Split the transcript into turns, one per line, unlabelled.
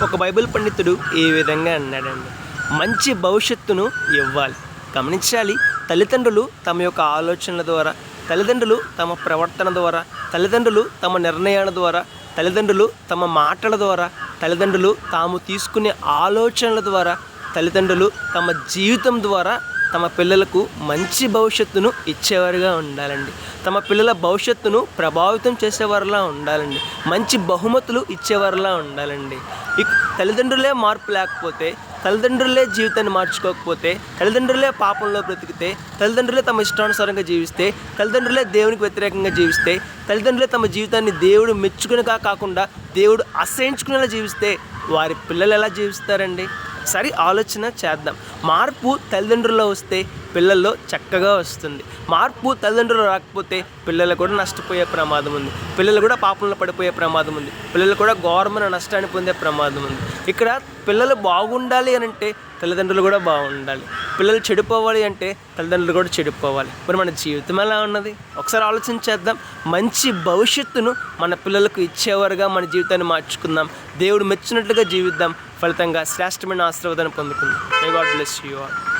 ఒక బైబిల్ పండితుడు ఈ విధంగా అన్నాడండి, మంచి భవిష్యత్తును ఇవ్వాలి. గమనించాలి, తల్లిదండ్రులు తమ యొక్క ఆలోచనల ద్వారా, తల్లిదండ్రులు తమ ప్రవర్తన ద్వారా, తల్లిదండ్రులు తమ నిర్ణయాల ద్వారా, తల్లిదండ్రులు తమ మాటల ద్వారా, తల్లిదండ్రులు తాము తీసుకునే ఆలోచనల ద్వారా, తల్లిదండ్రులు తమ జీవితం ద్వారా తమ పిల్లలకు మంచి భవిష్యత్తును ఇచ్చేవారుగా ఉండాలండి. తమ పిల్లల భవిష్యత్తును ప్రభావితం చేసేవారిలా ఉండాలండి. మంచి బహుమతులు ఇచ్చేవారిలా ఉండాలండి. తల్లిదండ్రులే మార్పు లేకపోతే, తల్లిదండ్రులే జీవితాన్ని మార్చుకోకపోతే, తల్లిదండ్రులే పాపంలో బ్రతికితే, తల్లిదండ్రులే తమ ఇష్టానుసారంగా జీవిస్తే, తల్లిదండ్రులే దేవునికి వ్యతిరేకంగా జీవిస్తే, తల్లిదండ్రులే తమ జీవితాన్ని దేవుడు మెచ్చుకునేగా కాకుండా దేవుడు అసహించుకునేలా జీవిస్తే వారి పిల్లలు ఎలా జీవిస్తారండి? సరి ఆలోచన చేద్దాం. మార్పు తల్లిదండ్రుల్లో వస్తే పిల్లల్లో చక్కగా వస్తుంది. మార్పు తల్లిదండ్రులు రాకపోతే పిల్లలు కూడా నష్టపోయే ప్రమాదం ఉంది. పిల్లలు కూడా పాపంలో పడిపోయే ప్రమాదం ఉంది. పిల్లలు కూడా ఘోరమైన నష్టాన్ని పొందే ప్రమాదం ఉంది. ఇక్కడ పిల్లలు బాగుండాలి అని అంటే తల్లిదండ్రులు కూడా బాగుండాలి. పిల్లలు చెడిపోవాలి అంటే తల్లిదండ్రులు కూడా చెడిపోవాలి. మరి మన జీవితం ఎలా ఉన్నది? ఒకసారి ఆలోచించేద్దాం. మంచి భవిష్యత్తును మన పిల్లలకు ఇచ్చేవారుగా మన జీవితాన్ని మార్చుకుందాం. దేవుడు మెచ్చినట్లుగా జీవిద్దాం. ఫలితంగా శ్రేష్టమైన ఆశీర్వాదాన్ని పొందుకుందాం. May God bless you all.